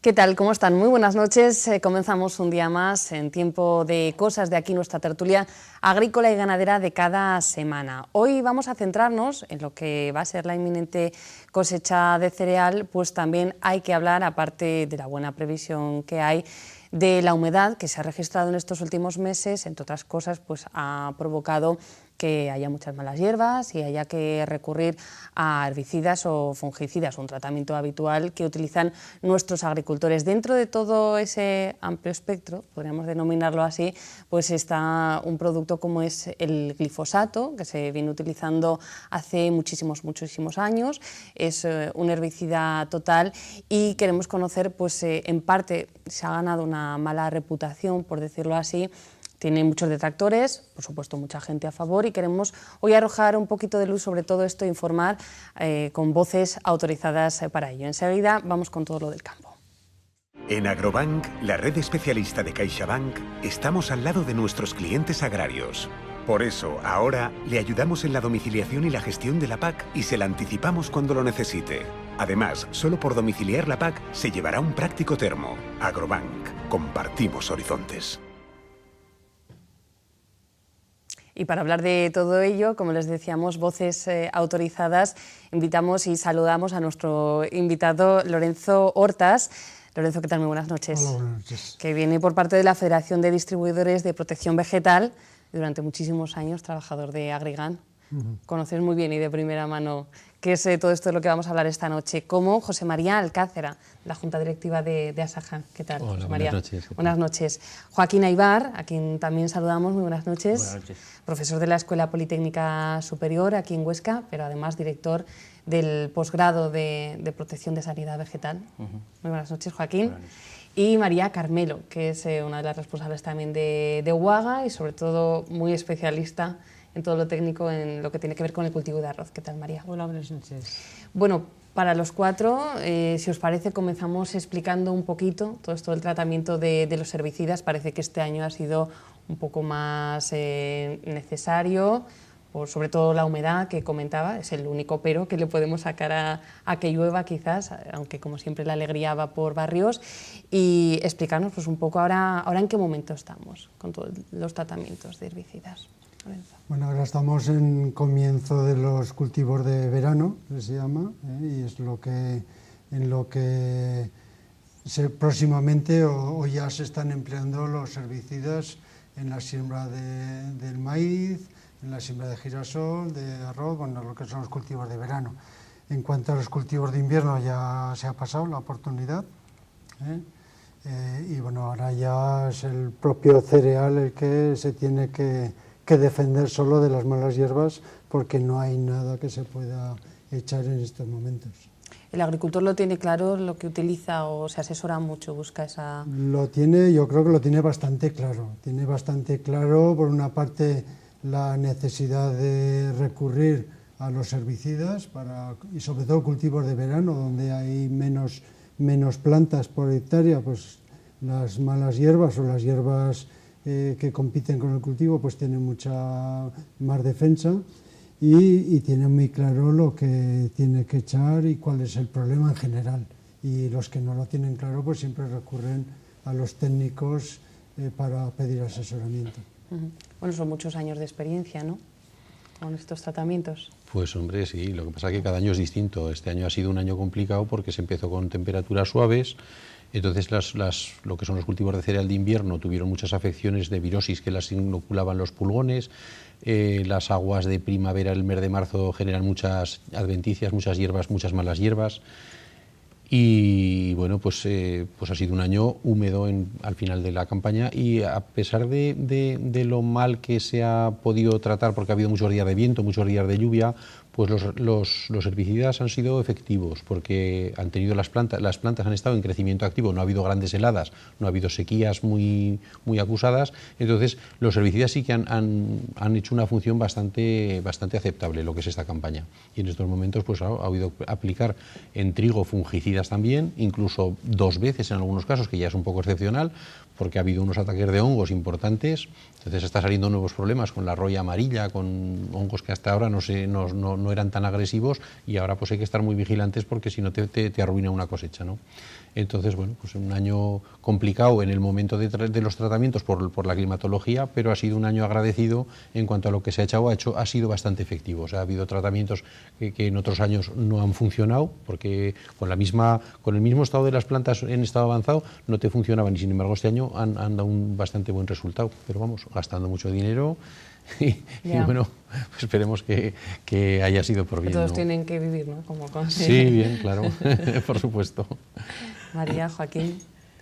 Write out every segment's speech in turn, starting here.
¿Qué tal? ¿Cómo están? Muy buenas noches. Comenzamos un día más en Tiempo de Cosas, de aquí nuestra tertulia agrícola y ganadera de cada semana. Hoy vamos a centrarnos en lo que va a ser la inminente cosecha de cereal, pues también hay que hablar, aparte de la buena previsión que hay, de la humedad que se ha registrado en estos últimos meses. Entre otras cosas, pues ha provocado que haya muchas malas hierbas y haya que recurrir a herbicidas o fungicidas, un tratamiento habitual que utilizan nuestros agricultores. Dentro de todo ese amplio espectro, podríamos denominarlo así, pues está un producto como es el glifosato, que se viene utilizando hace muchísimos años. Es un herbicida total y queremos conocer, pues en parte se ha ganado una mala reputación, por decirlo así. Tiene muchos detractores, por supuesto mucha gente a favor, y queremos hoy arrojar un poquito de luz sobre todo esto e informar con voces autorizadas para ello. Enseguida vamos con todo lo del campo. En Agrobank, la red especialista de CaixaBank, estamos al lado de nuestros clientes agrarios. Por eso, ahora, le ayudamos en la domiciliación y la gestión de la PAC y se la anticipamos cuando lo necesite. Además, solo por domiciliar la PAC se llevará un práctico termo. Agrobank, compartimos horizontes. Y para hablar de todo ello, como les decíamos, voces autorizadas, invitamos y saludamos a nuestro invitado Lorenzo Hortas. Lorenzo, ¿qué tal? Muy buenas noches. Hola, buenas noches. Que viene por parte de la Federación de Distribuidores de Protección Vegetal, durante muchísimos años trabajador de Agrigan. Conoces muy bien y de primera mano qué es todo esto de lo que vamos a hablar esta noche, como José María Alcácera, la Junta Directiva de Asaja. ¿Qué tal, Hola, José María? buenas noches. Buenas noches. Joaquín Aybar, a quien también saludamos, muy buenas noches. Buenas noches. Profesor de la Escuela Politécnica Superior aquí en Huesca, pero además director del posgrado de Protección de Sanidad Vegetal. Muy buenas noches, Joaquín. Buenas noches. Y María Carmelo, que es una de las responsables también de UAGA y sobre todo muy especialista en todo lo técnico, en lo que tiene que ver con el cultivo de arroz. ¿Qué tal, María? Hola, buenas noches. Bueno, para los cuatro, si os parece, comenzamos explicando un poquito todo esto del tratamiento de los herbicidas. Parece que este año ha sido un poco más necesario, por sobre todo la humedad que comentaba, es el único pero que le podemos sacar a que llueva quizás, aunque como siempre la alegría va por barrios, y explicarnos pues un poco ahora en qué momento estamos con todos los tratamientos de herbicidas. Lorenzo. Bueno, ahora estamos en comienzo de los cultivos de verano, que se llama, y es en lo que próximamente o ya se están empleando los herbicidas en la siembra del maíz, en la siembra de girasol, de arroz, bueno, lo que son los cultivos de verano. En cuanto a los cultivos de invierno ya se ha pasado la oportunidad, y bueno, ahora ya es el propio cereal el que se tiene que defender solo de las malas hierbas, porque no hay nada que se pueda echar en estos momentos. ¿El agricultor lo tiene claro, lo que utiliza, o se asesora mucho, busca esa...? Yo creo que lo tiene bastante claro. Tiene bastante claro, por una parte, la necesidad de recurrir a los herbicidas, y sobre todo cultivos de verano, donde hay menos plantas por hectárea, pues las malas hierbas o las hierbas que compiten con el cultivo pues tienen mucha más defensa y tienen muy claro lo que tiene que echar y cuál es el problema en general. Y los que no lo tienen claro pues siempre recurren a los técnicos para pedir asesoramiento. Bueno, son muchos años de experiencia, ¿no?, con estos tratamientos. Pues hombre, sí, lo que pasa es que cada año es distinto. Este año ha sido un año complicado porque se empezó con temperaturas suaves. Entonces lo que son los cultivos de cereal de invierno tuvieron muchas afecciones de virosis que las inoculaban los pulgones. Las aguas de primavera, el mes de marzo, generan muchas adventicias, muchas hierbas, muchas malas hierbas. Y bueno, pues ha sido un año húmedo al final de la campaña, y a pesar de lo mal que se ha podido tratar, porque ha habido muchos días de viento, muchos días de lluvia, pues los herbicidas han sido efectivos, porque han tenido las plantas han estado en crecimiento activo, no ha habido grandes heladas, no ha habido sequías muy acusadas. Entonces los herbicidas sí que han hecho una función bastante aceptable, lo que es esta campaña. Y en estos momentos pues ha habido aplicar en trigo fungicidas también, incluso 2 veces en algunos casos, que ya es un poco excepcional, porque ha habido unos ataques de hongos importantes. Entonces está saliendo nuevos problemas con la roya amarilla, con hongos que hasta ahora no no eran tan agresivos, y ahora pues hay que estar muy vigilantes porque si no te arruina una cosecha, ¿no? Entonces, bueno, pues un año complicado en el momento de los tratamientos por la climatología, pero ha sido un año agradecido en cuanto a lo que se ha echado, ha sido bastante efectivo. O sea, ha habido tratamientos que en otros años no han funcionado, porque con el mismo estado de las plantas en estado avanzado no te funcionaban, y sin embargo este año han dado un bastante buen resultado, pero vamos, gastando mucho dinero. Y bueno, pues esperemos que haya sido por bien. Todos ¿no? tienen que vivir, ¿no? Como sí, bien, claro, por supuesto. María, Joaquín,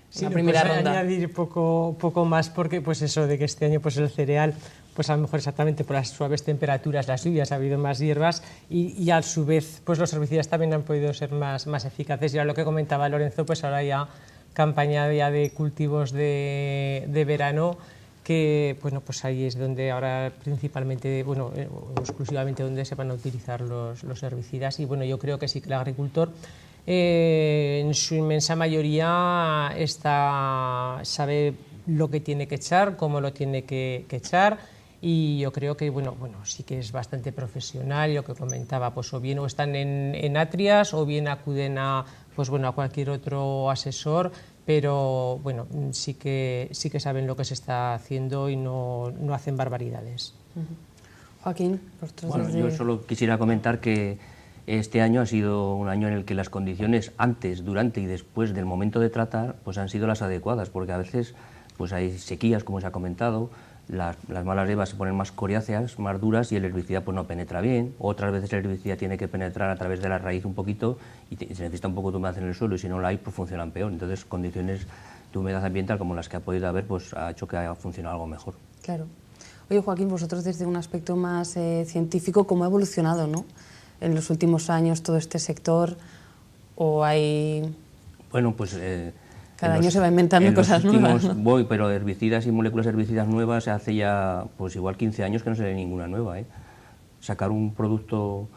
sí, la primera pues ronda. Añadir poco más, porque pues eso de que este año pues el cereal, pues a lo mejor exactamente por las suaves temperaturas, las lluvias, ha habido más hierbas y a su vez pues los herbicidas también han podido ser más eficaces. Y ahora lo que comentaba Lorenzo, pues ahora ya campaña ya de cultivos de verano, que bueno, pues ahí es donde ahora principalmente, bueno, exclusivamente donde se van a utilizar los herbicidas. Y bueno, yo creo que sí que el agricultor en su inmensa mayoría sabe lo que tiene que echar, cómo lo tiene que echar, y yo creo que bueno, sí que es bastante profesional. Y lo que comentaba, pues o bien o están en Atrias o bien acuden a cualquier otro asesor, pero bueno, sí que saben lo que se está haciendo y no hacen barbaridades. Joaquín, bueno, yo solo quisiera comentar que este año ha sido un año en el que las condiciones antes, durante y después del momento de tratar pues han sido las adecuadas, porque a veces pues hay sequías, como se ha comentado, las malas hierbas se ponen más coriáceas, más duras, y el herbicida pues no penetra bien. Otras veces el herbicida tiene que penetrar a través de la raíz un poquito y se necesita un poco de humedad en el suelo, y si no la hay pues funcionan peor. Entonces condiciones de humedad ambiental como las que ha podido haber pues ha hecho que haya funcionado algo mejor. Claro. Oye, Joaquín, vosotros desde un aspecto más científico, ¿cómo ha evolucionado, ¿no?, en los últimos años todo este sector? ¿O hay...? Bueno, pues... cada año se va inventando cosas nuevas, ¿no? Pero herbicidas y moléculas herbicidas nuevas hace ya pues igual 15 años que no se ve ninguna nueva, ¿eh? Sacar un producto,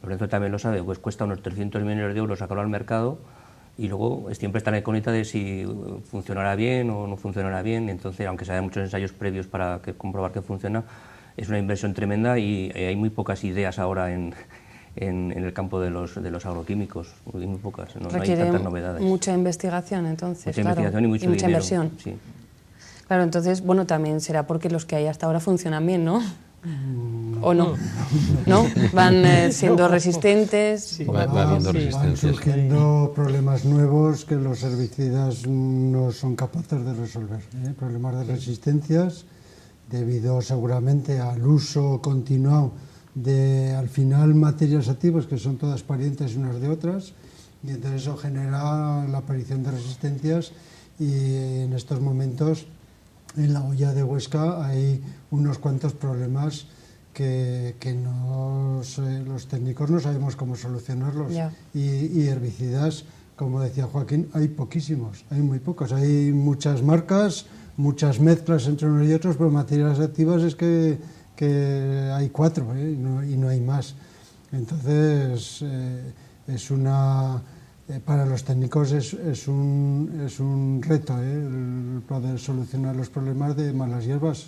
Lorenzo también lo sabe, pues cuesta unos 300 millones de euros sacarlo al mercado, y luego siempre está la incógnita de si funcionará bien o no funcionará bien. Entonces, aunque se hagan muchos ensayos previos para comprobar que funciona, es una inversión tremenda, y hay muy pocas ideas ahora en el campo de los agroquímicos, muy pocas, no hay tantas novedades. Mucha investigación, entonces, mucha investigación y mucha dinero, inversión. Sí. Claro, entonces, bueno, también será porque los que hay hasta ahora funcionan bien, ¿no? ¿O no? ¿No? ¿Van siendo resistentes? Sí, va habiendo resistencias. Van surgiendo problemas nuevos que los herbicidas no son capaces de resolver, ¿eh? Problemas de resistencias debido seguramente al uso continuado de, al final, materias activas que son todas parientes unas de otras, y entonces eso genera la aparición de resistencias. Y en estos momentos en la olla de Huesca hay unos cuantos problemas que los técnicos no sabemos cómo solucionarlos. Y herbicidas, como decía Joaquín, hay poquísimos, hay muy pocos. Hay muchas marcas, muchas mezclas entre unos y otros, pero materias activas es que hay 4, ¿eh? y no hay más. Entonces para los técnicos es un reto, el poder solucionar los problemas de malas hierbas.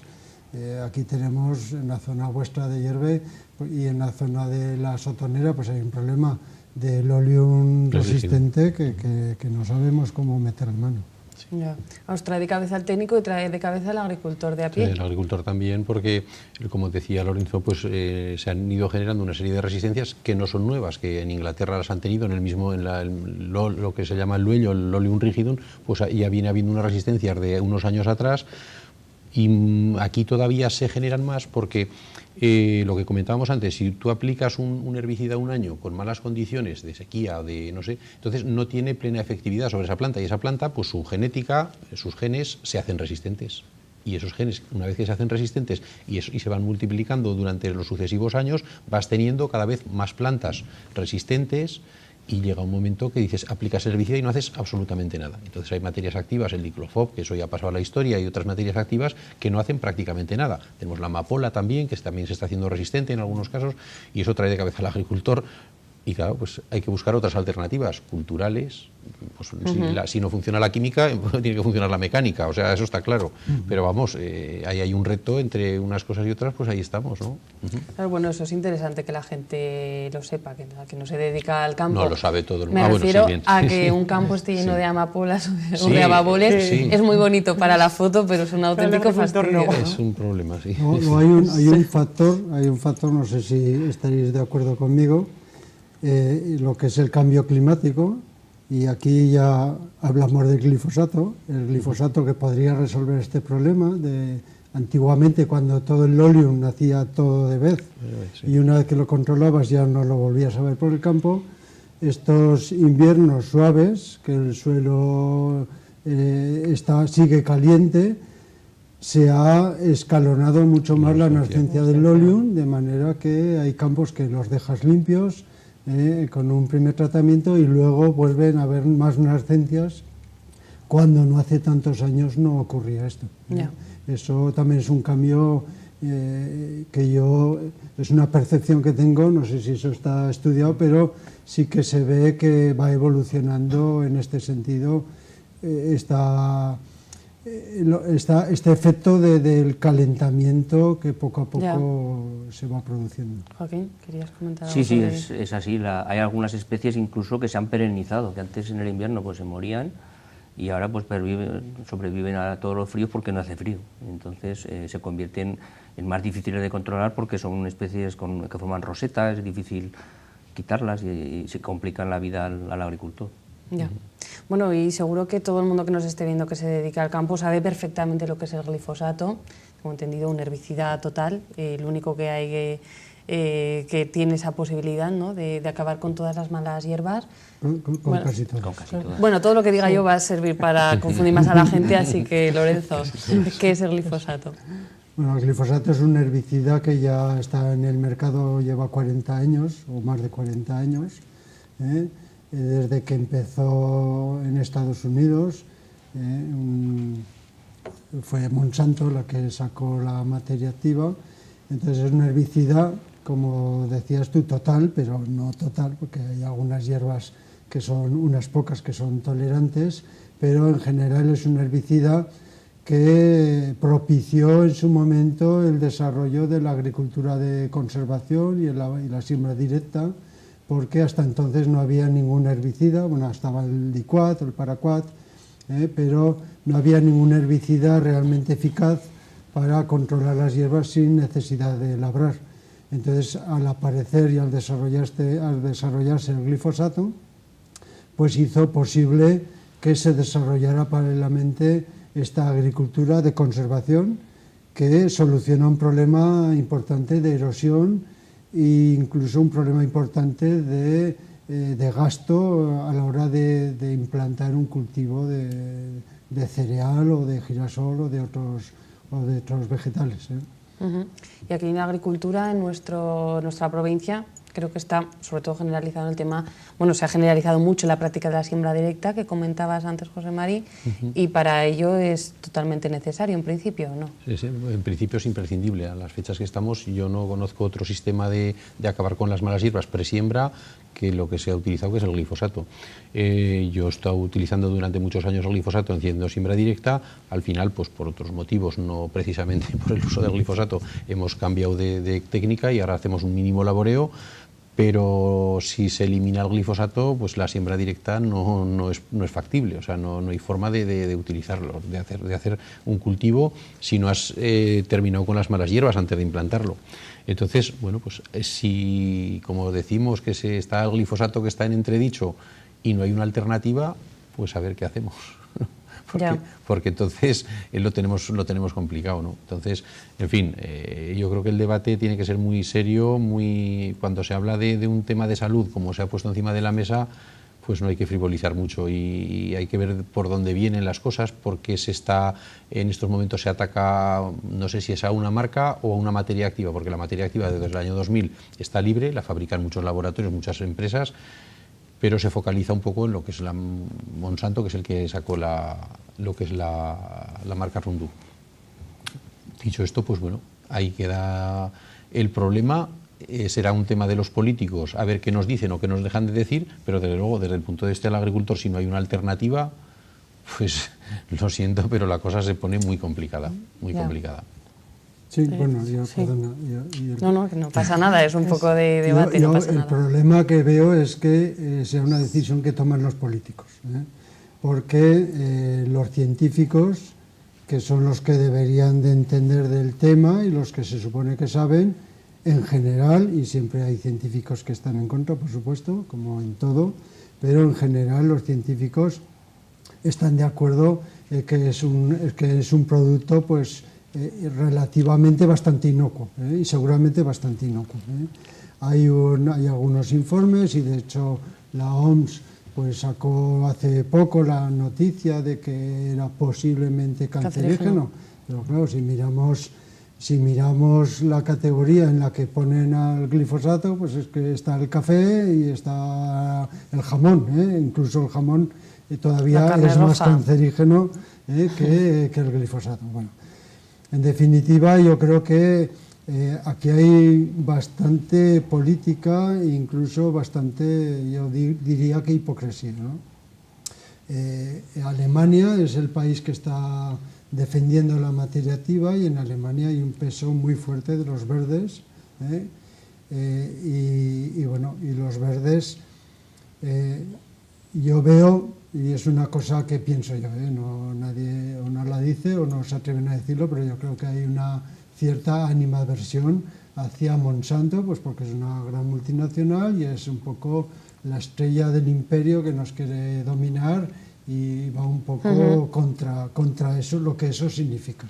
Aquí tenemos en la zona vuestra de Hierve y en la zona de la Sotonera pues hay un problema del oleum resistente que no sabemos cómo meter en mano. Ya. Os trae de cabeza el técnico y trae de cabeza el agricultor de a pie. El agricultor también, porque, como decía Lorenzo, pues se han ido generando una serie de resistencias que no son nuevas, que en Inglaterra las han tenido lo que se llama el dueño, el Lolium rigidum, pues ya viene habiendo unas resistencias de unos años atrás, y aquí todavía se generan más porque lo que comentábamos antes, si tú aplicas un herbicida un año con malas condiciones de sequía o de no sé, entonces no tiene plena efectividad sobre esa planta, y esa planta, pues su genética, sus genes se hacen resistentes. Y esos genes, una vez que se hacen resistentes y se van multiplicando durante los sucesivos años, vas teniendo cada vez más plantas resistentes, y llega un momento que dices, aplicas el herbicida y no haces absolutamente nada. Entonces hay materias activas, el diclofob, que eso ya ha pasado a la historia, y otras materias activas que no hacen prácticamente nada. Tenemos la amapola también, que también se está haciendo resistente en algunos casos, y eso trae de cabeza al agricultor Y claro, pues hay que buscar otras alternativas culturales. Pues, si no funciona la química, pues tiene que funcionar la mecánica, o sea, eso está claro. Pero vamos, ahí hay un reto entre unas cosas y otras, pues ahí estamos, ¿no? Claro, bueno, eso es interesante que la gente lo sepa, que no se dedica al campo. No lo sabe todo el mundo. Me refiero bueno, sí, a que un campo esté lleno de amapolas o Sí, de ababoles. sí. Es muy bonito para la foto, pero es un auténtico fastidio, ¿no? Es un problema, sí. No, hay un factor, no sé si estaréis de acuerdo conmigo, lo que es el cambio climático, y aquí ya hablamos del glifosato, el glifosato que podría resolver este problema. Antiguamente, cuando todo el Lolium nacía todo de vez, y una vez que lo controlabas ya no lo volvías a ver por el campo, estos inviernos suaves, que el suelo sigue caliente, se ha escalonado mucho más la nascencia del Lolium, de manera que hay campos que los dejas limpios, con un primer tratamiento, y luego vuelven a haber más nascencias, cuando no hace tantos años no ocurría esto. Ya. Eso también es un cambio es una percepción que tengo, no sé si eso está estudiado, pero sí que se ve que va evolucionando en este sentido este efecto del calentamiento que poco a poco se va produciendo. Joaquín, ¿querías comentar algo? Sí, sobre... es así. Hay algunas especies incluso que se han perennizado, que antes en el invierno pues se morían y ahora pues sobreviven a todos los fríos porque no hace frío. Entonces se convierten en más difíciles de controlar porque son especies que forman rosetas, es difícil quitarlas y se complican la vida al agricultor. Ya. Bueno, y seguro que todo el mundo que nos esté viendo que se dedica al campo sabe perfectamente lo que es el glifosato. Como entendido, un herbicida total, lo único que hay que tiene esa posibilidad, ¿no?, de acabar con todas las malas hierbas. Con casi todo. Bueno, todo lo que diga yo va a servir para confundir más a la gente, así que, Lorenzo, ¿qué es el glifosato? Bueno, el glifosato es un herbicida que ya está en el mercado, lleva 40 años o más de 40 años, desde que empezó en Estados Unidos. Fue Monsanto la que sacó la materia activa. Entonces es un herbicida, como decías tú, total, pero no total, porque hay algunas hierbas que son, unas pocas que son tolerantes, pero en general es un herbicida que propició en su momento el desarrollo de la agricultura de conservación y la siembra directa, porque hasta entonces no había ningún herbicida. Bueno, estaba el dicuat, el paraquat, pero no había ningún herbicida realmente eficaz para controlar las hierbas sin necesidad de labrar. Entonces, al aparecer y al desarrollarse el glifosato, pues hizo posible que se desarrollara paralelamente esta agricultura de conservación, que soluciona un problema importante de erosión e incluso un problema importante de gasto a la hora de implantar un cultivo de cereal o de girasol o de otros vegetales. Y aquí en la agricultura, en nuestra provincia, creo que está sobre todo generalizado el tema, bueno, se ha generalizado mucho la práctica de la siembra directa, que comentabas antes, José Mari, y para ello es totalmente necesario, en principio, ¿no? Sí, en principio es imprescindible. A las fechas que estamos, yo no conozco otro sistema de acabar con las malas hierbas presiembra que lo que se ha utilizado, que es el glifosato. Yo he estado utilizando durante muchos años el glifosato haciendo siembra directa. Al final, pues por otros motivos, no precisamente por el uso del glifosato, hemos cambiado de técnica y ahora hacemos un mínimo laboreo. Pero si se elimina el glifosato, pues la siembra directa no es factible, o sea, no hay forma de utilizarlo, de hacer un cultivo si no has terminado con las malas hierbas antes de implantarlo. Entonces, bueno, pues si, como decimos, que está el glifosato que está en entredicho y no hay una alternativa, pues a ver qué hacemos. Porque entonces lo tenemos complicado, ¿no? Entonces, en fin, yo creo que el debate tiene que ser muy serio, cuando se habla de un tema de salud, como se ha puesto encima de la mesa, pues no hay que frivolizar mucho y hay que ver por dónde vienen las cosas, porque en estos momentos se ataca, no sé si es a una marca o a una materia activa, porque la materia activa desde el año 2000 está libre, la fabrican muchos laboratorios, muchas empresas, pero se focaliza un poco en lo que es la Monsanto, que es el que sacó lo que es la marca Roundup. Dicho esto, pues bueno, ahí queda el problema. será un tema de los políticos a ver qué nos dicen o qué nos dejan de decir, pero desde luego, desde el punto de vista del agricultor, si no hay una alternativa, pues lo siento, pero la cosa se pone muy complicada, muy complicada. Sí, bueno, perdona. No, que no pasa nada, es un poco de debate, no pasa nada. El problema que veo es que sea una decisión que toman los políticos, porque los científicos, que son los que deberían de entender del tema y los que se supone que saben, en general, y siempre hay científicos que están en contra, por supuesto, como en todo, pero en general los científicos están de acuerdo que es un producto pues relativamente bastante inocuo, y seguramente bastante inocuo. Hay algunos informes y de hecho la OMS pues sacó hace poco la noticia de que era posiblemente cancerígeno, pero claro, si miramos la categoría en la que ponen al glifosato, pues es que está el café y está el jamón, incluso el jamón todavía es más cancerígeno que el glifosato. Bueno, en definitiva, yo creo que aquí hay bastante política e incluso bastante, yo diría que hipocresía, ¿no? Alemania es el país que está defendiendo la materia activa y en Alemania hay un peso muy fuerte de los verdes, y los verdes, yo veo, y es una cosa que pienso yo, nadie o no la dice o no se atreven a decirlo, pero yo creo que hay una cierta animadversión hacia Monsanto, pues porque es una gran multinacional y es un poco la estrella del imperio que nos quiere dominar y va un poco contra eso, lo que eso significa.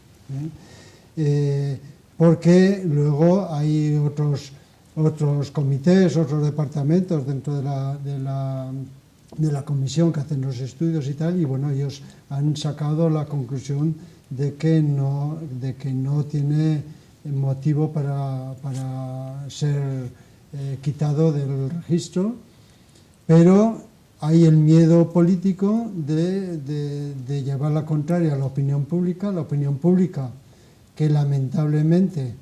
Porque luego hay otros comités, otros departamentos dentro de la comisión que hacen los estudios y tal, y bueno, ellos han sacado la conclusión de que no tiene motivo para ser quitado del registro, pero hay el miedo político de llevar la contraria a la opinión pública que lamentablemente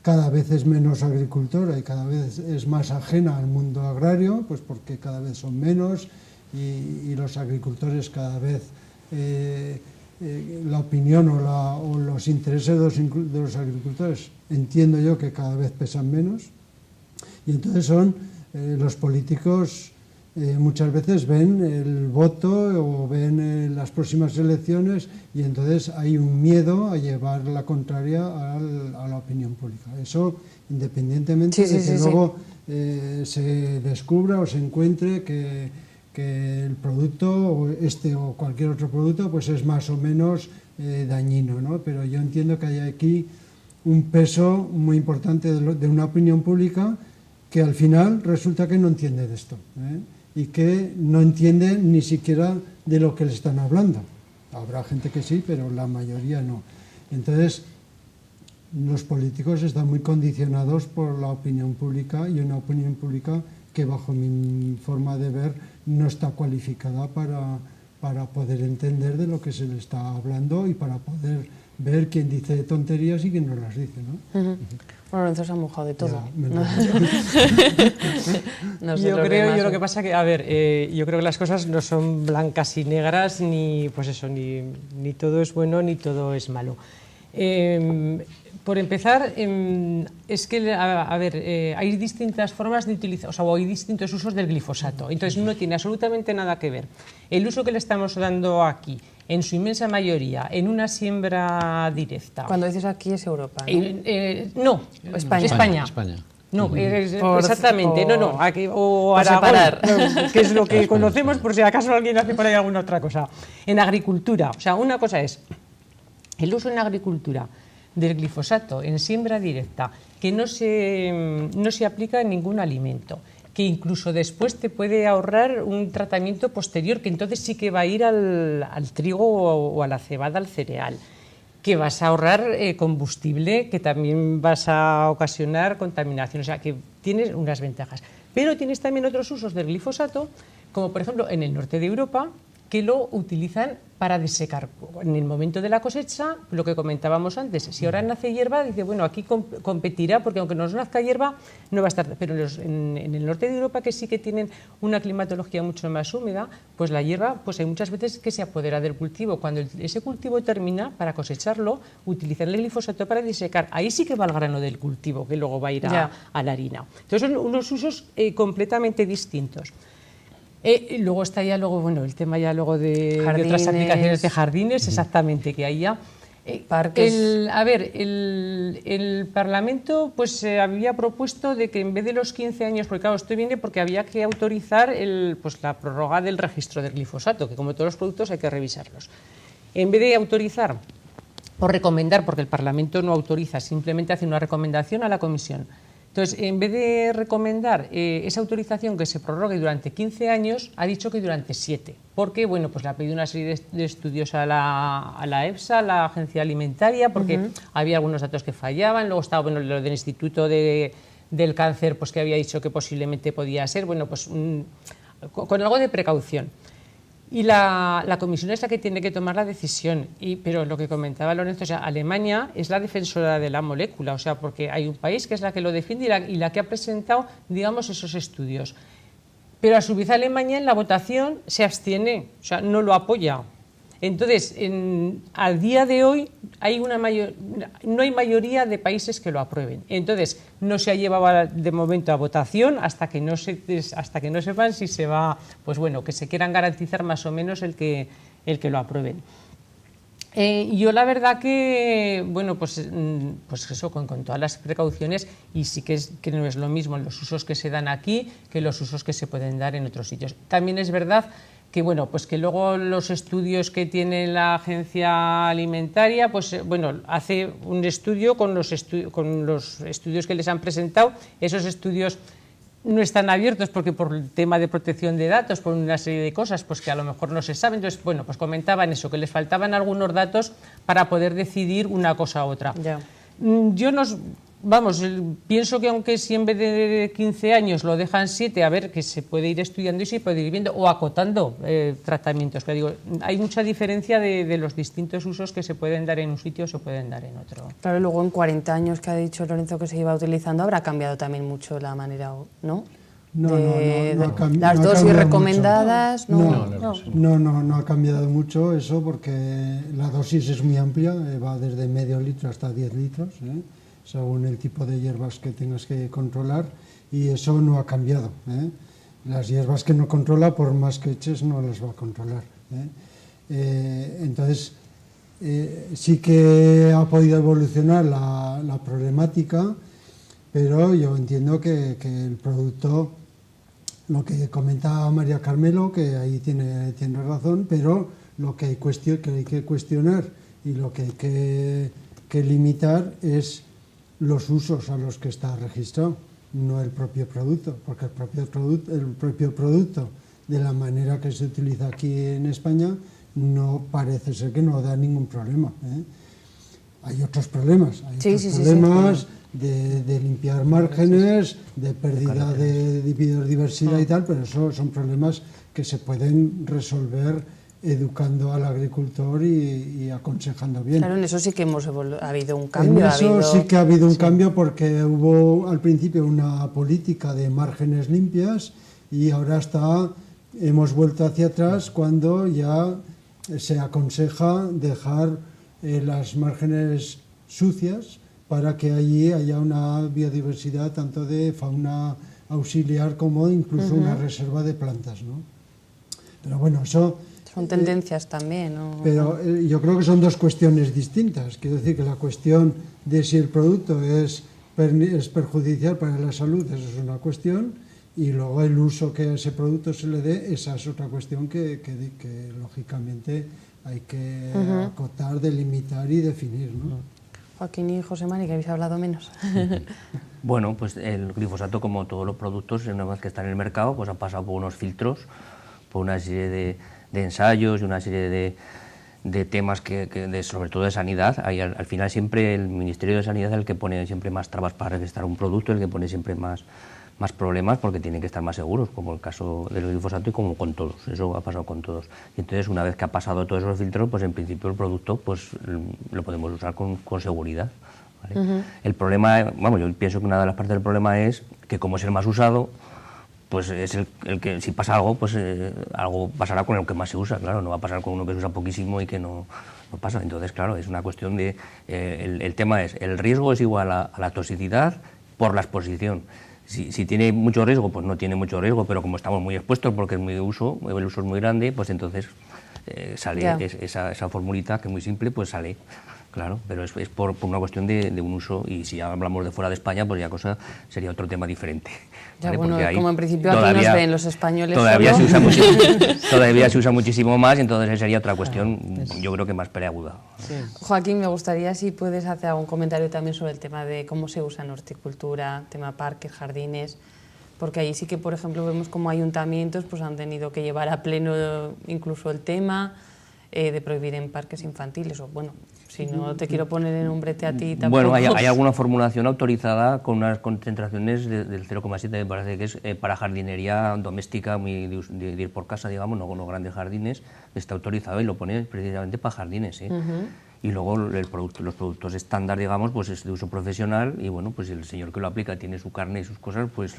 cada vez es menos agricultora y cada vez es más ajena al mundo agrario, pues porque cada vez son menos y los agricultores cada vez, la opinión o los intereses de los agricultores, entiendo yo que cada vez pesan menos, y entonces son los políticos muchas veces ven el voto o ven las próximas elecciones y entonces hay un miedo a llevar la contraria a la opinión pública. Eso independientemente de que luego se descubra o se encuentre que el producto o o cualquier otro producto pues es más o menos dañino, ¿no? Pero yo entiendo que hay aquí un peso muy importante de una opinión pública que al final resulta que no entiende de esto, y que no entiende ni siquiera de lo que le están hablando. Habrá gente que sí, pero la mayoría no. Entonces, los políticos están muy condicionados por la opinión pública y una opinión pública que bajo mi forma de ver no está cualificada para poder entender de lo que se le está hablando y para poder ver quién dice tonterías y quién no las dice, ¿no? Bueno, Lorenzo se ha mojado de todo. Yo lo que pasa que, a ver, yo creo que las cosas no son blancas y negras, ni pues eso, ni todo es bueno ni todo es malo. Por empezar, es que, a ver, hay distintas formas de utilizar, o sea, hay distintos usos del glifosato, entonces no tiene absolutamente nada que ver el uso que le estamos dando aquí, en su inmensa mayoría, en una siembra directa. Cuando dices aquí es Europa, ¿no? No, España. No, exactamente, no, aquí, o Aragón, que es lo que conocemos, por si acaso alguien hace por ahí alguna otra cosa. En agricultura, o sea, una cosa es el uso en agricultura del glifosato en siembra directa, que no se aplica en ningún alimento, que incluso después te puede ahorrar un tratamiento posterior, que entonces sí que va a ir al trigo o a la cebada, al cereal, que vas a ahorrar combustible, que también vas a ocasionar contaminación, o sea, que tienes unas ventajas. Pero tienes también otros usos del glifosato, como por ejemplo en el norte de Europa, que lo utilizan para desecar. En el momento de la cosecha, lo que comentábamos antes, si ahora nace hierba, dice, bueno, aquí competirá, porque aunque nos nazca hierba, no va a estar. Pero en el norte de Europa, que sí que tienen una climatología mucho más húmeda, pues la hierba, pues hay muchas veces que se apodera del cultivo. Cuando ese cultivo termina, para cosecharlo, utilizan el glifosato para desecar. Ahí sí que va el grano del cultivo, que luego va a ir a la harina. Entonces son unos usos completamente distintos. Y luego está ya bueno, el tema ya luego de otras aplicaciones de jardines, exactamente, que hay ya. Parques. El Parlamento pues había propuesto de que en vez de los 15 años, porque claro, esto viene porque había que autorizar la prórroga del registro del glifosato, que como todos los productos hay que revisarlos. En vez de autorizar o recomendar, porque el Parlamento no autoriza, simplemente hace una recomendación a la Comisión. Entonces, en vez de recomendar esa autorización que se prorrogue durante 15 años, ha dicho que durante 7. Porque, bueno, pues le ha pedido una serie de estudios a la EFSA, a la Agencia Alimentaria, porque había algunos datos que fallaban. Luego estaba, bueno, lo del Instituto del Cáncer, pues que había dicho que posiblemente podía ser, bueno, pues con algo de precaución. Y la comisión es la que tiene que tomar la decisión. Pero lo que comentaba Lorenzo, o sea, Alemania es la defensora de la molécula, o sea, porque hay un país que es la que lo defiende y la que ha presentado, digamos, esos estudios. Pero a su vez Alemania en la votación se abstiene, o sea, no lo apoya. Entonces, a día de hoy no hay mayoría de países que lo aprueben. Entonces, no se ha llevado de momento a votación hasta que no sepan si se va, pues bueno, que se quieran garantizar más o menos el que lo aprueben. Yo la verdad que, bueno, pues eso, con todas las precauciones, y sí que no es lo mismo los usos que se dan aquí que los usos que se pueden dar en otros sitios. También es verdad que, bueno, pues que luego los estudios que tiene la Agencia Alimentaria, pues bueno, hace un estudio con los estudios que les han presentado. Esos estudios no están abiertos porque por el tema de protección de datos, por una serie de cosas pues que a lo mejor no se saben. Entonces, bueno, pues comentaban eso, que les faltaban algunos datos para poder decidir una cosa u otra. Ya. Yo pienso que aunque si en vez de 15 años lo dejan 7, a ver, que se puede ir estudiando y se puede ir viendo o acotando tratamientos. Pero digo, hay mucha diferencia de los distintos usos que se pueden dar en un sitio o se pueden dar en otro. Claro, luego en 40 años que ha dicho Lorenzo que se iba utilizando, habrá cambiado también mucho la manera, ¿no? No las dosis recomendadas. No ha cambiado mucho eso, porque la dosis es muy amplia, va desde medio litro hasta 10 litros, según el tipo de hierbas que tengas que controlar, y eso no ha cambiado. Las hierbas que no controla, por más que eches, no las va a controlar. Entonces, sí que ha podido evolucionar la problemática, pero yo entiendo que el producto, lo que comenta María Carmelo, que ahí tiene razón, pero lo que hay que cuestionar y lo que hay que limitar es los usos a los que está registrado, no el propio producto, porque el propio producto, de la manera que se utiliza aquí en España, no parece ser que no da ningún problema. Hay otros problemas, de limpiar márgenes, de pérdida de biodiversidad y tal, pero eso son problemas que se pueden resolver educando al agricultor y aconsejando bien. Claro, en eso sí que ha habido un cambio. En eso sí que ha habido un cambio, porque hubo al principio una política de márgenes limpias y ahora hemos vuelto hacia atrás cuando ya se aconseja dejar las márgenes sucias para que allí haya una biodiversidad tanto de fauna auxiliar como incluso una reserva de plantas, ¿no? Pero bueno, eso... Son tendencias también, ¿no? Pero yo creo que son dos cuestiones distintas. Quiero decir que la cuestión de si el producto es perjudicial para la salud, eso es una cuestión, y luego el uso que a ese producto se le dé, esa es otra cuestión que lógicamente hay que acotar, delimitar y definir, ¿no? Joaquín y José Mari, que habéis hablado menos. Bueno, pues el glifosato, como todos los productos, una vez que están en el mercado, pues han pasado por unos filtros, por una serie de ensayos y una serie de temas sobre todo de sanidad. Al final siempre el Ministerio de Sanidad es el que pone siempre más trabas para registrar un producto, el que pone siempre más más problemas porque tienen que estar más seguros, como el caso del glifosato y como con todos, eso ha pasado con todos. Y entonces una vez que ha pasado todos esos filtros, pues en principio el producto pues lo podemos usar con seguridad. ¿Vale? El problema, vamos, yo pienso que una de las partes del problema es que como es el más usado, pues es el que si pasa algo, pues algo pasará con el que más se usa, claro, no va a pasar con uno que se usa poquísimo y que no pasa. Entonces, claro, es una cuestión de, el tema es, el riesgo es igual a la toxicidad por la exposición. Si tiene mucho riesgo, pues no tiene mucho riesgo, pero como estamos muy expuestos porque el uso es muy grande, pues entonces sale esa formulita que es muy simple, pues sale. Claro, pero es por una cuestión de un uso, y si hablamos de fuera de España, pues ya cosa sería otro tema diferente. Ya, ¿vale? bueno, ahí como en principio aquí nos ven los españoles todavía solo. todavía se usa muchísimo más, entonces sería otra cuestión, yo creo que más peleaguda. Sí. Joaquín, me gustaría si puedes hacer algún comentario también sobre el tema de cómo se usa en horticultura, tema parques, jardines, porque ahí sí que, por ejemplo, vemos como ayuntamientos pues han tenido que llevar a pleno incluso el tema de prohibir en parques infantiles, o bueno, si no te quiero poner en un brete a ti tampoco. Bueno, hay alguna formulación autorizada con unas concentraciones del 0,7, me parece que es para jardinería doméstica, muy de ir por casa, digamos, no con los grandes jardines, está autorizado y lo pone precisamente para jardines, ¿eh? Y luego los productos estándar, digamos, pues es de uso profesional, y bueno, pues el señor que lo aplica tiene su carne y sus cosas, pues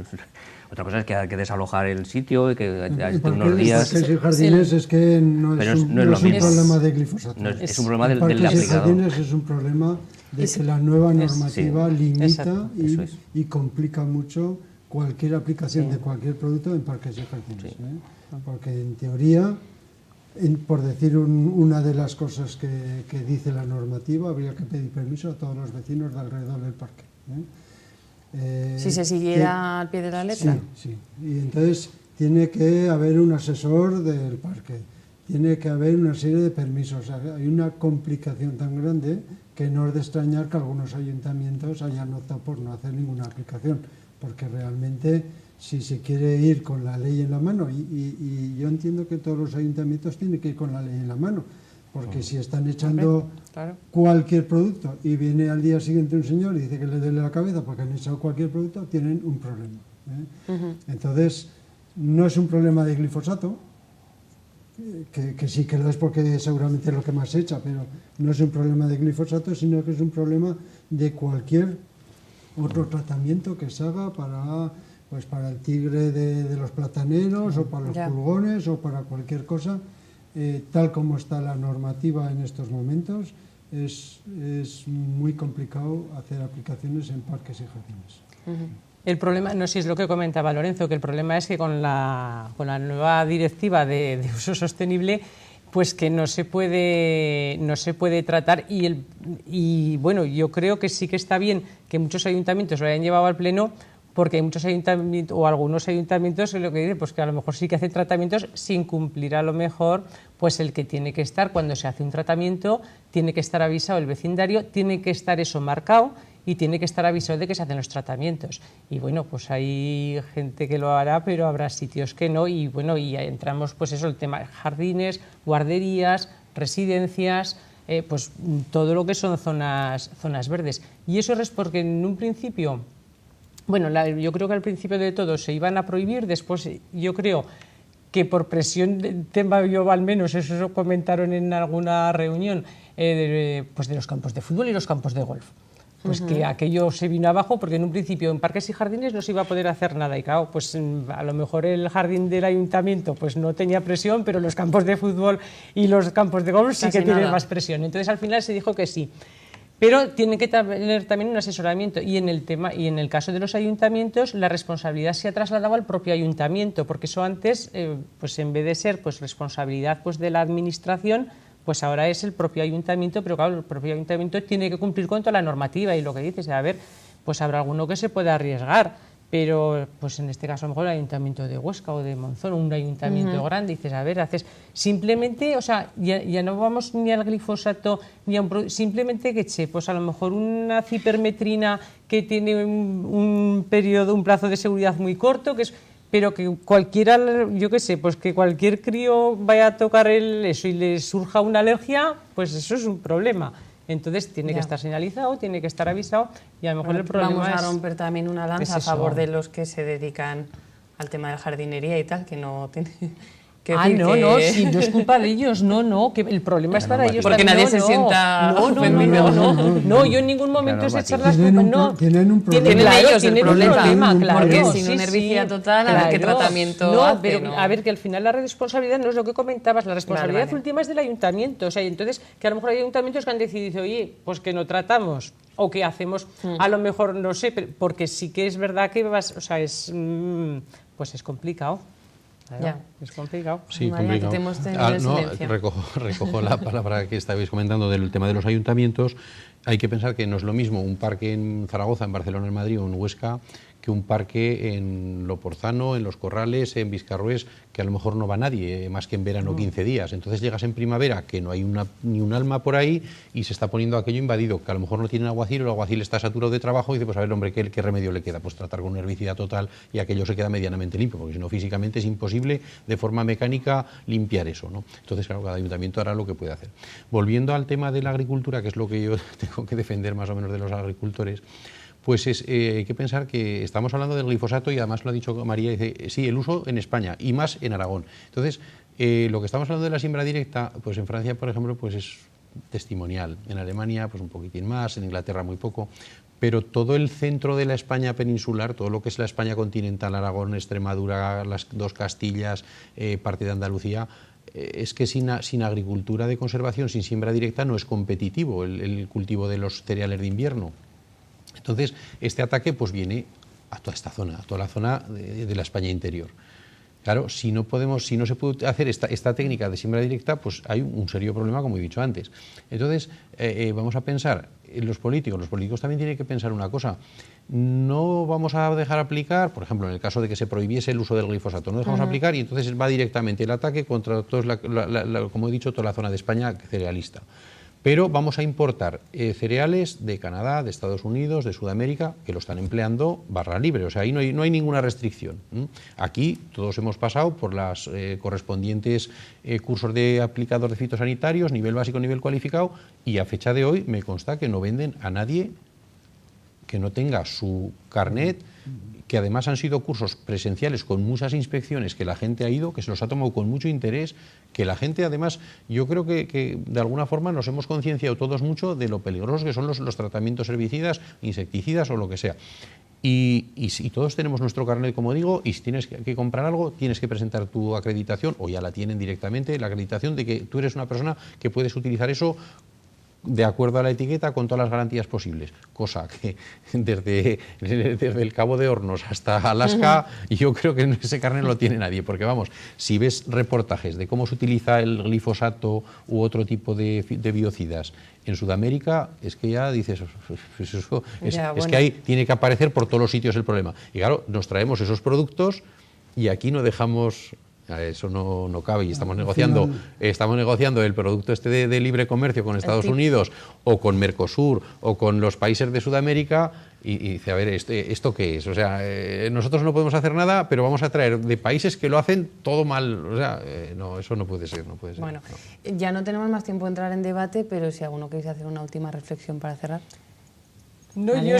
otra cosa es que hay que desalojar el sitio, que esté unos días. Parques y jardines es que no es un problema de glifosato. No, es un problema del parques aplicador. Y jardines es un problema de que la nueva normativa limita y complica mucho cualquier aplicación de cualquier producto en parques y jardines. Porque en teoría, por decir una de las cosas que dice la normativa, habría que pedir permiso a todos los vecinos de alrededor del parque. Si se siguiera al pie de la letra. Sí. Y entonces tiene que haber un asesor del parque, tiene que haber una serie de permisos. O sea, hay una complicación tan grande que no es de extrañar que algunos ayuntamientos hayan optado por no hacer ninguna aplicación, porque realmente, si se quiere ir con la ley en la mano, y yo entiendo que todos los ayuntamientos tienen que ir con la ley en la mano, porque si están echando cualquier producto y viene al día siguiente un señor y dice que le duele la cabeza porque han echado cualquier producto, tienen un problema. Entonces, no es un problema de glifosato, que sí que lo es porque seguramente es lo que más se echa, pero no es un problema de glifosato, sino que es un problema de cualquier otro tratamiento que se haga para el tigre de los plataneros, o para los pulgones, o para cualquier cosa. Tal como está la normativa en estos momentos, es muy complicado hacer aplicaciones en parques y jardines. El problema, no sé si es lo que comentaba Lorenzo, que el problema es que con la nueva directiva de uso sostenible, pues que no se puede tratar, y bueno, yo creo que sí que está bien que muchos ayuntamientos lo hayan llevado al pleno, porque hay muchos ayuntamientos, o algunos ayuntamientos, lo que dicen, pues que a lo mejor sí que hacen tratamientos sin cumplir a lo mejor pues el que tiene que estar cuando se hace un tratamiento, tiene que estar avisado el vecindario, tiene que estar eso marcado y tiene que estar avisado de que se hacen los tratamientos. Y bueno, pues hay gente que lo hará, pero habrá sitios que no, y bueno, y entramos pues eso, el tema de jardines, guarderías, residencias, pues todo lo que son zonas verdes. Y eso es porque en un principio, bueno, yo creo que al principio de todo se iban a prohibir, después yo creo que por presión del tema, yo al menos eso comentaron en alguna reunión, pues de los campos de fútbol y los campos de golf. Pues que aquello se vino abajo, porque en un principio en parques y jardines no se iba a poder hacer nada, y claro, pues a lo mejor el jardín del ayuntamiento pues no tenía presión, pero los campos de fútbol y los campos de golf sí que tienen más presión. Entonces al final se dijo que sí. Pero tienen que tener también un asesoramiento, y en el caso de los ayuntamientos la responsabilidad se ha trasladado al propio ayuntamiento, porque eso antes, pues en vez de ser pues responsabilidad pues de la administración, pues ahora es el propio ayuntamiento, pero claro, el propio ayuntamiento tiene que cumplir con toda la normativa, y lo que dices, a ver, pues habrá alguno que se pueda arriesgar, pero pues en este caso a lo mejor el ayuntamiento de Huesca o de Monzón, un ayuntamiento grande, dices, a ver, haces simplemente, o sea, ya no vamos ni al glifosato, ni a simplemente que eche, pues a lo mejor una cipermetrina que tiene un plazo de seguridad muy corto, pero que cualquiera, yo qué sé, pues que cualquier crío vaya a tocar eso y le surja una alergia, pues eso es un problema. Entonces tiene que estar señalizado, tiene que estar avisado y a lo mejor el problema vamos a romper también una lanza a eso. favor de los que se dedican al tema de jardinería y tal, que no tiene... No, si no es culpa de ellos, no, que el problema es para ellos. Porque nadie se sienta ofendido. No, yo en ningún momento sé echar las culpas, no. Tienen un problema. Tienen ellos el problema, claro. Porque sin un herbicida total, a ver qué tratamiento hace, pero ¿no? a ver, que al final la responsabilidad no es lo que comentabas, la responsabilidad Vale. última es del ayuntamiento, o sea, y entonces que a lo mejor hay ayuntamientos que han decidido, oye, pues que no tratamos, o que hacemos, a lo mejor, no sé, porque sí que es verdad que vas, o sea, pues es complicado. Claro, Ya. es complicado. Sí, María, complicado. que te hemos tenido en silencio. Recojo la palabra que estabais comentando del tema de los ayuntamientos. Hay que pensar que no es lo mismo un parque en Zaragoza, en Barcelona, en Madrid o en Huesca que un parque en Loporzano, en Los Corrales, en Viscarrués, que a lo mejor no va nadie, más que en verano 15 días. Entonces llegas en primavera, que no hay ni un alma por ahí, y se está poniendo aquello invadido, que a lo mejor no tienen alguacil, o el alguacil está saturado de trabajo, y dice, pues a ver, hombre, ¿qué remedio le queda? Pues tratar con un herbicida total y aquello se queda medianamente limpio, porque si no, físicamente es imposible de forma mecánica limpiar eso, ¿no? Entonces, claro, cada ayuntamiento hará lo que puede hacer. Volviendo al tema de la agricultura, que es lo que yo tengo que defender más o menos de los agricultores, pues hay que pensar que estamos hablando del glifosato y además lo ha dicho María, dice, sí, el uso en España y más en Aragón. Entonces, lo que estamos hablando de la siembra directa, pues en Francia, por ejemplo, pues es testimonial. En Alemania, pues un poquitín más, en Inglaterra muy poco, pero todo el centro de la España peninsular, todo lo que es la España continental, Aragón, Extremadura, las dos Castillas, parte de Andalucía, es que sin agricultura de conservación, sin siembra directa, no es competitivo el cultivo de los cereales de invierno. Entonces, este ataque pues viene a toda esta zona, a toda la zona de la España interior. Claro, si no se puede hacer esta técnica de siembra directa, pues hay un serio problema, como he dicho antes. Entonces, vamos a pensar, los políticos también tienen que pensar una cosa. No vamos a dejar aplicar, por ejemplo, en el caso de que se prohibiese el uso del glifosato, no dejamos aplicar y entonces va directamente el ataque contra como he dicho, toda la zona de España cerealista. Pero vamos a importar cereales de Canadá, de Estados Unidos, de Sudamérica, que lo están empleando barra libre, o sea, ahí no hay ninguna restricción. Aquí todos hemos pasado por los correspondientes cursos de aplicador de fitosanitarios, nivel básico, nivel cualificado, y a fecha de hoy me consta que no venden a nadie que no tenga su carnet, que además han sido cursos presenciales con muchas inspecciones, que la gente ha ido, que se los ha tomado con mucho interés, que la gente además, yo creo que de alguna forma nos hemos concienciado todos mucho de lo peligrosos que son los tratamientos herbicidas, insecticidas o lo que sea. Y todos tenemos nuestro carnet, como digo, y si tienes que comprar algo, tienes que presentar tu acreditación, o ya la tienen directamente, la acreditación de que tú eres una persona que puedes utilizar eso de acuerdo a la etiqueta con todas las garantías posibles, cosa que desde el Cabo de Hornos hasta Alaska yo creo que ese carnet no lo tiene nadie, porque vamos, si ves reportajes de cómo se utiliza el glifosato u otro tipo de biocidas en Sudamérica, es que ya dices, es que ahí tiene que aparecer por todos los sitios el problema. Y claro, nos traemos esos productos y aquí no dejamos... Eso no cabe y estamos negociando el producto de libre comercio con Estados Unidos o con Mercosur o con los países de Sudamérica y dice, a ver, ¿esto qué es? O sea, nosotros no podemos hacer nada, pero vamos a traer de países que lo hacen todo mal. O sea, no, eso no puede ser. Bueno, ya no tenemos más tiempo de entrar en debate, pero si alguno queréis hacer una última reflexión para cerrar. No, yo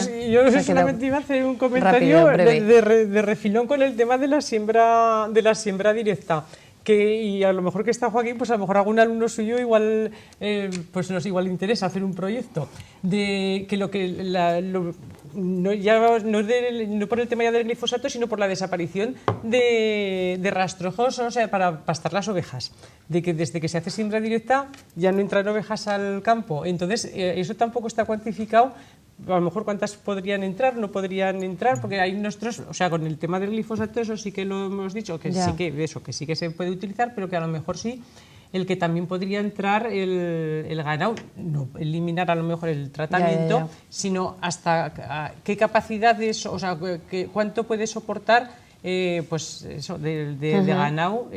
solamente iba a hacer un comentario de refilón con el tema de la siembra directa. Y a lo mejor que está Joaquín, pues a lo mejor algún alumno suyo igual le interesa hacer un proyecto de que no por el tema ya del glifosato, sino por la desaparición de rastrojos, o sea, para pastar las ovejas, de que desde que se hace siembra directa ya no entran ovejas al campo. Entonces eso tampoco está cuantificado. A lo mejor cuántas podrían entrar, no podrían entrar, porque hay nuestros, o sea, con el tema del glifosato eso sí que lo hemos dicho, que sí que se puede utilizar, pero que a lo mejor sí, el que también podría entrar el ganado, no eliminar a lo mejor el tratamiento, sino hasta qué capacidades, o sea, cuánto puede soportar pues eso, de ganado,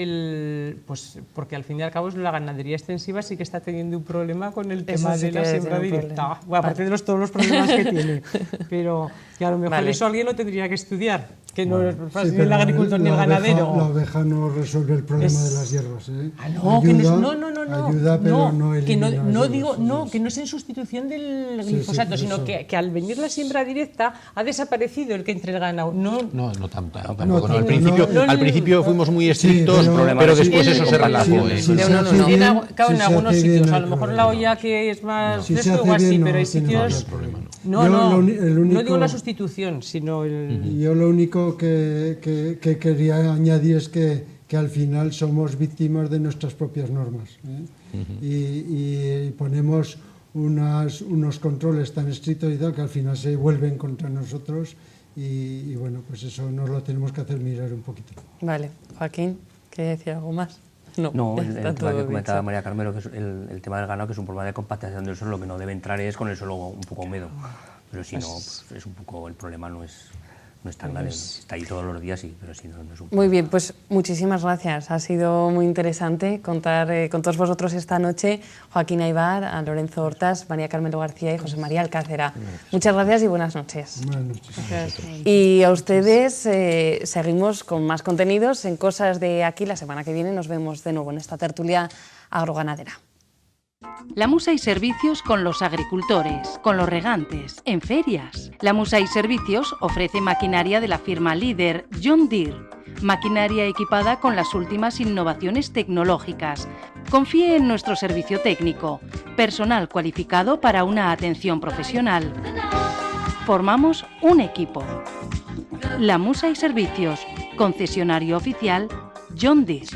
pues porque al fin y al cabo la ganadería extensiva sí que está teniendo un problema con el tema de la siembra directa. Bueno, aparte de todos los problemas que tiene. Pero Que a lo mejor Vale. eso alguien lo tendría que estudiar, que no es Sí, fácil pero el agricultor ni el la ganadero. La oveja no resuelve el problema de las hierbas. Ah, no, que no, ayuda, pero no que elimina las no hierbas, digo, eso no, es. que no es en sustitución del Sí, glifosato, sí, sino eso. que al venir la siembra directa ha desaparecido el que entre el ganado. No, No, tampoco. no, Al no, principio, no, al principio fuimos muy estrictos, pero- pero después Sí, eso sí, se sí, relajó. sí, ¿eh? Si De se uno hace no. bien, claro, en si se algunos hace bien, sitios, no a hay lo mejor problema. la olla que es más Si se fresco hace o así, bien, pero hay no tiene sitios... problema. No, Yo no, el no único- digo la sustitución, sino el... Yo lo único que quería añadir es que al final somos víctimas de nuestras propias normas, ¿eh? Y ponemos unos controles tan estrictos y tal que al final se vuelven contra nosotros y bueno, pues eso nos lo tenemos que hacer mirar un poquito. Vale, Joaquín, ¿quieres decir algo más? No, ya el está tema todo que comentaba dicho. María Carmelo, que es el tema del ganado, que es un problema de compactación del suelo, lo que no debe entrar es con el suelo un poco húmedo. Pero si no, pues es un poco, el problema no es tan grave. Está ahí todos los días, sí, pero si no, no es un problema. Muy bien, pues muchísimas gracias. Ha sido muy interesante contar con todos vosotros esta noche, Joaquín Aybar, a Lorenzo Hortas, María Carmelo García y José María Alcácera. Muchas gracias y buenas noches. Buenas noches. Y a ustedes seguimos con más contenidos en Cosas de Aquí. La semana que viene nos vemos de nuevo en esta tertulia agroganadera. La Musa y Servicios con los agricultores, con los regantes, en ferias. La Musa y Servicios ofrece maquinaria de la firma líder John Deere. Maquinaria equipada con las últimas innovaciones tecnológicas. Confíe en nuestro servicio técnico. Personal cualificado para una atención profesional. Formamos un equipo. La Musa y Servicios, concesionario oficial John Deere.